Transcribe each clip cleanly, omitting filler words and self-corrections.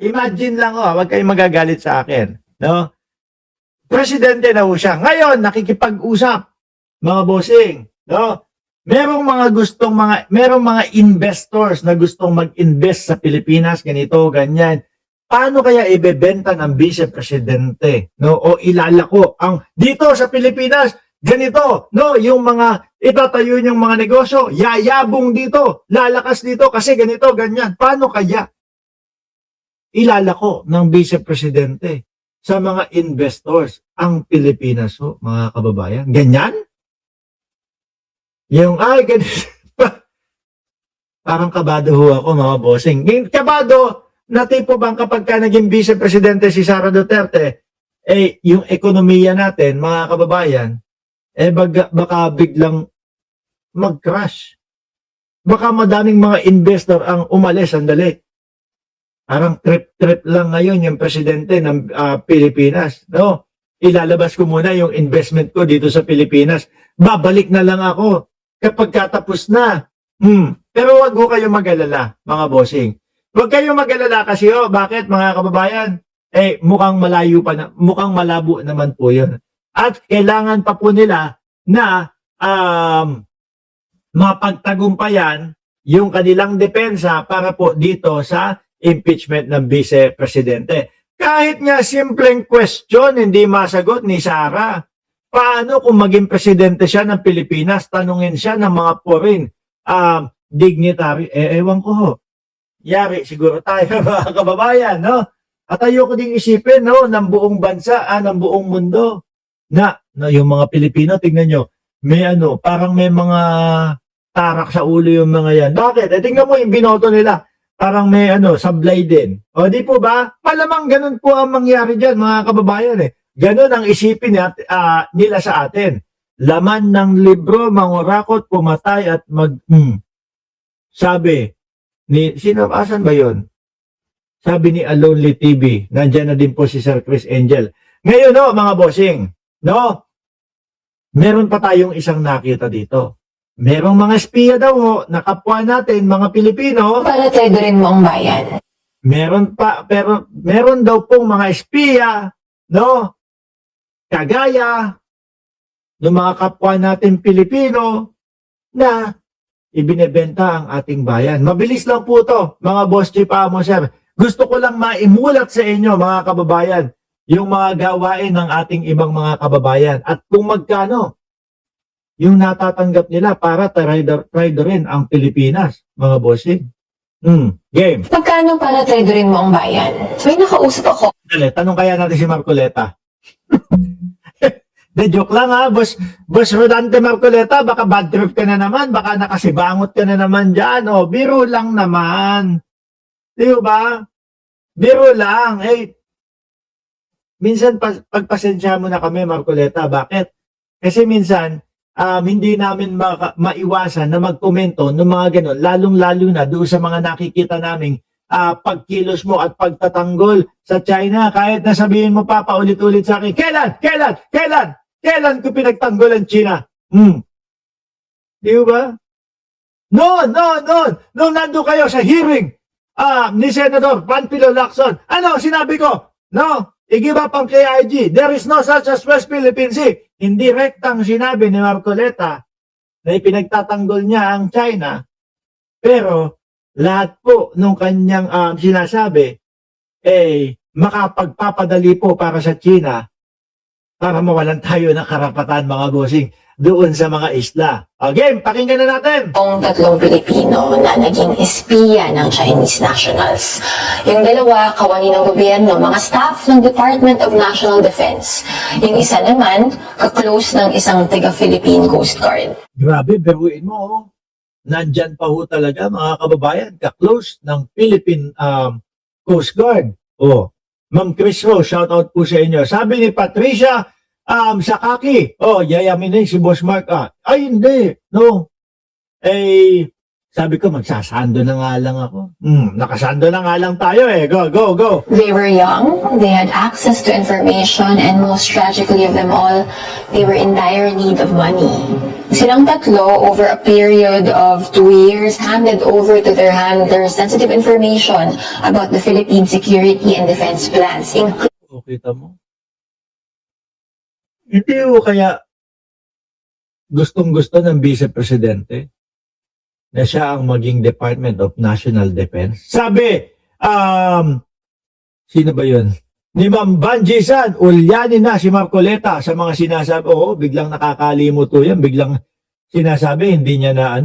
Imagine lang, wag kayong magagalit sa akin, no? Presidente na ho siya. Ngayon, nakikipag-usap, mga bossing, no? Merong mga investors na gustong mag-invest sa Pilipinas, ganito, ganyan. Paano kaya ibebenta ng vice presidente, no? O ilalako ang dito sa Pilipinas, ganito, no? Yung mga itatayo yung mga negosyo, yayabong dito, lalakas dito kasi ganito, ganyan. Paano kaya ilalako ng vice presidente sa mga investors ang Pilipinas, ho, mga kababayan? Ganyan? Yung, ganito. Parang kabado ho ako, mga bossing. Kabado na tipo bang kapag ka naging vice presidente si Sara Duterte, yung ekonomiya natin, mga kababayan, baka biglang mag-crash. Baka madaming mga investor ang umalis, sandali. Parang trip-trip lang ngayon yung presidente ng Pilipinas. No? Ilalabas ko muna yung investment ko dito sa Pilipinas. Babalik na lang ako kapag katapos na. Pero wag ho kayo mag-alala, mga bossing. Wag kayo mag-alala kasi bakit, mga kababayan? Mukhang malayo pa na, mukhang malabo naman po 'yun. At kailangan pa po nila na mapagtagumpayan yung kanilang depensa para po dito sa impeachment ng Vice Presidente. Kahit nga simpleng question hindi masagot ni Sara. Paano kung maging presidente siya ng Pilipinas, tanungin siya ng mga foreign dignitary? Ewan ko ho. Yari siguro tayo, mga kababayan, no? At ayoko ding isipin, no, ng buong bansa, ng buong mundo, na yung mga Pilipino, tingnan nyo, may parang may mga tarak sa ulo yung mga yan. Bakit? Tingnan mo yung binoto nila. Parang may sablay din. O di po ba? Malamang ganun po ang mangyari dyan, mga kababayan eh. Ganun ang isipin nila sa atin. Laman ng libro, mangurakot, pumatay at Sabi ni, asan ba yun? Sabi ni Alonely TV, nandyan na din po si Sir Chris Angel. Ngayon mga bossing, no? Meron pa tayong isang nakita dito. Merong mga espiya daw na kapwa natin, mga Pilipino. Para traderin mo ang bayan. Meron daw pong mga espiya, no? Kagaya ng mga kapwa natin Pilipino na ibinebenta ang ating bayan. Mabilis lang po to, mga boss chief amo, sir. Gusto ko lang maimulat sa inyo, mga kababayan, yung mga gawain ng ating ibang mga kababayan at kung magkano yung natatanggap nila para traderin ang Pilipinas, mga bossing. Game. Magkano para traderin mo ang bayan? May nakausap ako. Dali, tanong kaya natin si Marcoleta. De joke lang boss Rodante Marcoleta, baka bad trip ka na naman, baka nakasibangot ka na naman dyan, biro lang naman. Di ba? Biro lang. Minsan pagpasensya mo na kami, Marcoleta. Bakit? Kasi minsan, hindi namin maiwasan na magkomento ng mga ganon, lalong-lalo na doon sa mga nakikita naming pagkilos mo at pagtatanggol sa China. Kahit na sabihin mo pa paulit-ulit sa akin, kailan ko pinagtanggol ang China? Di ba? Noon, nung nandun kayo sa hearing ni Senator Panfilo Lacson, sinabi ko? No, i-give up ang KIG. There is no such as West Philippine Sea. Hindi rektang sinabi ni Marcoleta na ipinagtatanggol niya ang China, pero lahat po nung kanyang sinasabi, makapagpapadali po para sa China para mawalan tayo ng karapatan, mga bossing, doon sa mga isla. Again, pakinggan na natin. Ang tatlong Pilipino na naging espiya ng Chinese nationals. Yung dalawa, kawani ng gobyerno, mga staff ng Department of National Defense. Yung isa naman, ka-close ng isang taga-Philippine Coast Guard. Grabe, beruin mo. Nandyan pa ho talaga, mga kababayan, ka-close ng Philippine Coast Guard. Ma'am Chris Rose, shout out po sa inyo. Sabi ni Patricia Sakaki, yayamin si Boss Mark. Ay, hindi. No. Sabi ko, magsasando na nga lang ako. Nakasando na nga lang tayo eh. Go, go, go. They were young, they had access to information, and most tragically of them all, they were in dire need of money. Silang tatlo, over a period of 2 years, handed over to their handlers sensitive information about the Philippine security and defense plans, O, kita mo? Hindi ko kaya gustong-gusto ng Vice Presidente na siya ang maging Department of National Defense. Sabi, sino ba yun? Ni Ma'am Banji San, ulyanin na si Marcoleta sa mga sinasabi. Oo, biglang nakakalimot to yan. Biglang sinasabi, hindi niya na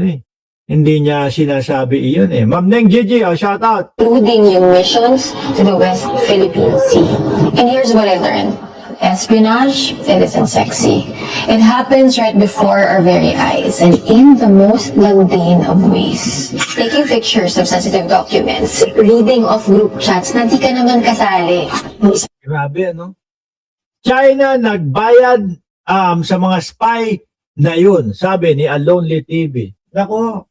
hindi niya sinasabi iyon eh. Ma'am Neng Gigi, shout out. including yung missions to the West Philippine Sea. And here's what I learned. Espionage, it isn't sexy. It happens right before our very eyes and in the most mundane of ways. Taking pictures of sensitive documents, reading off group chats na di ka naman kasali. Grabe, ano? China nagbayad sa mga spy na yun, sabi ni Alonely TV. Nako,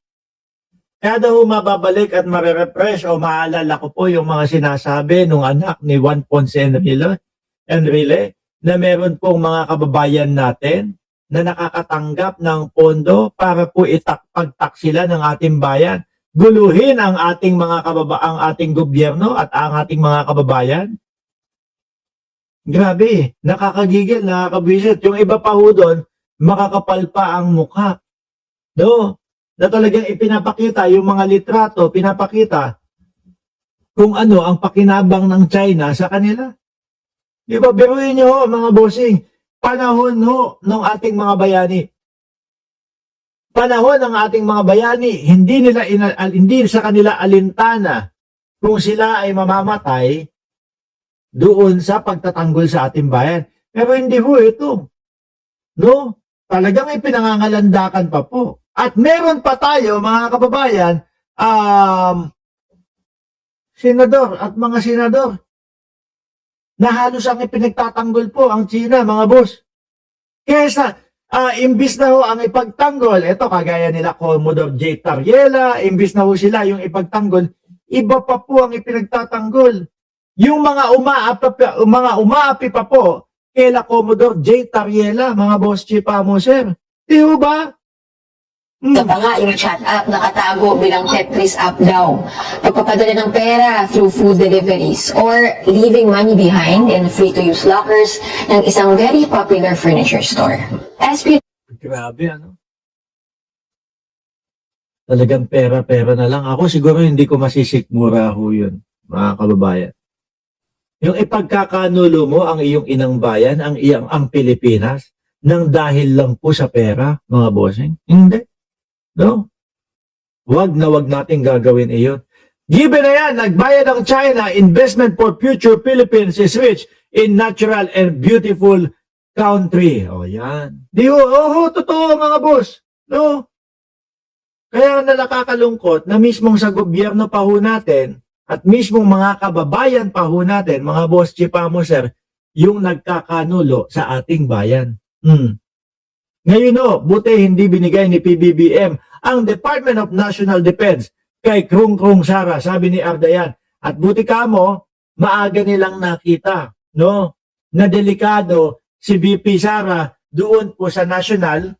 kaya daw mababalik at marerefresh o maalala ko po yung mga sinasabi nung anak ni Juan Ponce Enrile na meron pong mga kababayan natin na nakakatanggap ng pondo para po pagtak sila ng ating bayan. Guluhin ang ating mga ang ating gobyerno at ang ating mga kababayan. Grabe, nakakagigil, nakakabwisit. Yung iba pa ho doon, makakapal pa ang mukha. No? Na talagang ipinapakita yung mga litrato, pinapakita kung ano ang pakinabang ng China sa kanila. Di ba, biruin nyo ho, mga bossing, panahon ho ng ating mga bayani. Panahon ng ating mga bayani, hindi sa kanila alintana kung sila ay mamamatay doon sa pagtatanggol sa ating bayan. Pero hindi ho ito. No? Talagang ipinangangalandakan pa po. At meron pa tayo, mga kababayan, senador at mga senador, na halos ang ipinagtatanggol po ang China, mga boss. Kesa, imbis na ho ang ipagtanggol, ito kagaya nila Commodore J. Tariela, imbis na ho sila yung ipagtanggol, iba pa po ang ipinagtatanggol. Yung mga umaapi pa po, kaila Commodore J. Tariela, mga boss chipa mo, sir. Di ho ba? Ito pa nga, yung chat app nakatago bilang Tetris app daw. Pagpapadala ng pera through food deliveries or leaving money behind in free-to-use lockers ng isang very popular furniture store. Grabe, ano? Talagang pera-pera na lang. Ako siguro hindi ko masisikmura ho yun, mga kababayan. Yung ipagkakanulo mo ang iyong inang bayan, ang Pilipinas, nang dahil lang po sa pera, mga bossing? Hindi. No? Wag na wag natin gagawin iyon. Given na yan, nagbayad ang China, investment for future Philippines is rich in natural and beautiful country. O yan. Totoo mga boss. No? Kaya nakakalungkot na mismong sa gobyerno pa ho natin at mismong mga kababayan pa ho natin, mga boss chipamo sir, yung nagkakanulo sa ating bayan. Ngayon buti hindi binigay ni PBBM ang Department of National Defense kay Krung Sara, sabi ni Ardayan. At buti ka mo, maaga nilang nakita, no? Na delikado si BP Sara doon po sa National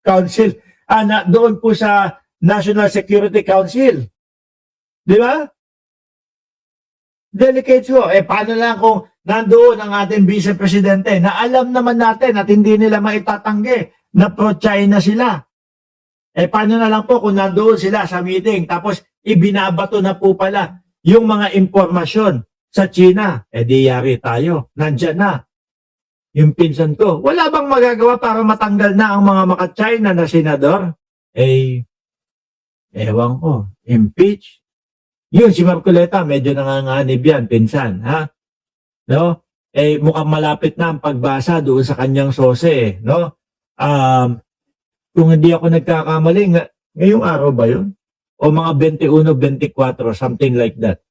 Council, doon po sa National Security Council. Di ba? Delicate ho. Paano lang kung nandoon ang ating Vice Presidente na alam naman natin at hindi nila maitatanggi na pro-China sila. Paano na lang po kung nandoon sila sa meeting tapos ibinabato na po pala yung mga impormasyon sa China. Di yari tayo. Nandyan na. Yung pinsan ko, wala bang magagawa para matanggal na ang mga maka-China na senador? Ewan ko. Impeach? Yun, si Marcoleta, medyo nanganganib yan, pinsan, ha? No? Mukhang malapit na ang pagbasa doon sa kanyang sose, no? Kung hindi ako nagkakamali, ngayong araw ba yun? O mga 21, 24, something like that.